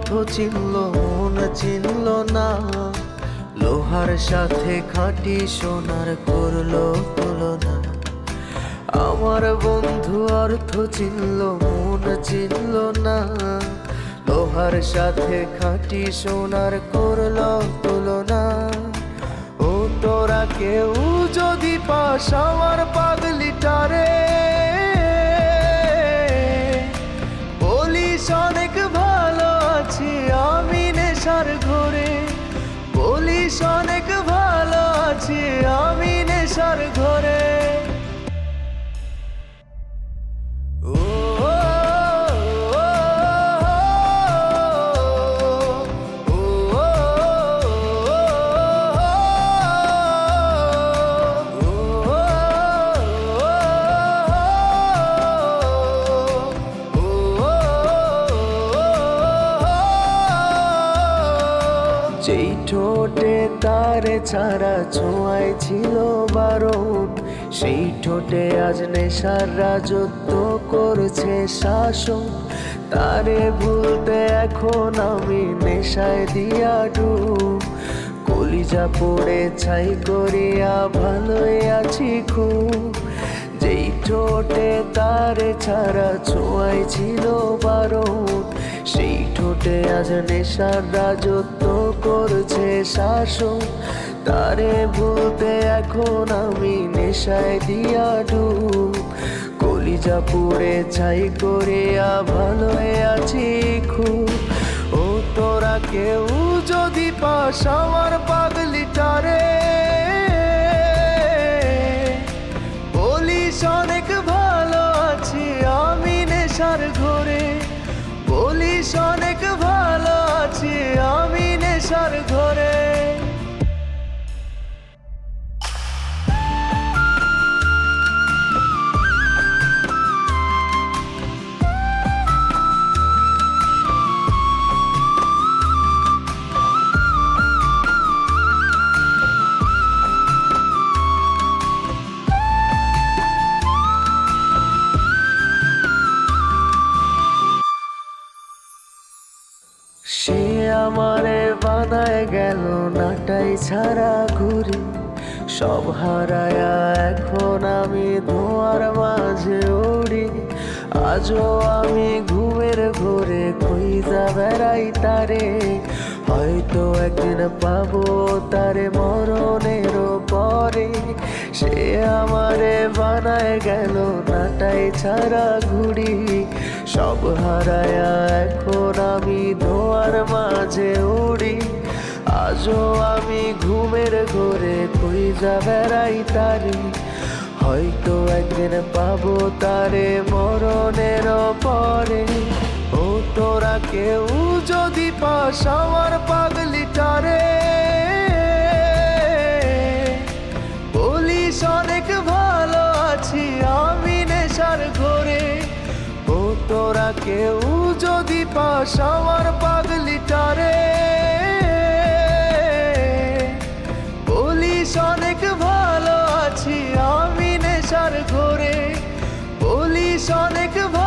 অর্থ চিনল মন চিনল না, লোহার সাথে খাঁটি সোনার করলো তুলনা। আমার বন্ধু অর্থ চিনল মন চিনল না, লোহার সাথে খাঁটি সোনার করলো তুলনা। ও তোরা কেউ যদি পাস আমার পাগলিটারে, বলিস অনেক ভালো আছি আমি নেশার ঘরে, বলিস অনেক ভালো আছি আমি নেশার ঘরে। যেই ঠোঁটে তারে ছাড়া ছোঁয়ায় ছিল বারণ, সেই ঠোঁটে আজ নেশার রাজত্ব করছে শাসন। তারে ভুলতে এখন আমি নেশায় দিয়া ডুব, কলিজা পড়ে ছাই করিয়া ভালোই আছি খুব। যেই ঠোঁটে তারে ছাড়া ছোঁয়ায় ছিল বারণ, সেই ঠোঁটে আজ নেশার রাজত্ব করছে শাসন। তারে ভুলতে এখন আমি নেশায় দিয়া ডুব, কলিজা পুড়ে ছাই করিয়া ভালোই আছি খুব। ও তোরা কেউ যদি পাস আমার পাগলিটারে, বলিস অনেক ভালো আছি আমি নেশার ঘরে, বলিস অনেক ভালো আছি আমি নেশার ঘরে। সে আমারে বানায় গেল নাটাই ছাড়া ঘুরি, সব হারায়া এখন আমি ধোঁয়ার মাঝে উড়ি। আজও আমি ঘুমের ঘোরে খুঁজা বেড়াই তারে, হয়তো একদিন পাবো তারে মরণেরও পরে। সে আমারে বানায় গেল নাটাই ছাড়া ঘুড়ি, সব হারায়া এখন আমি ধোঁয়ার মাঝে উড়ি। আজও আমি ঘুমের ঘোরে খুঁজা বেড়াই তারে, হয়তো একদিন পাবো তারে মরণেরও পরে। ও তোরা কেউ যদি পাস আমার পাগলিটারে, বলিস অনেক ভালো আছি আমি নেশার ঘরে। ও তোরা কেউ যদি পাস আমার পাগলিটারে, বলিস অনেক ভালো আছি আমি নেশার ঘরে, বলিস অনেক ভালো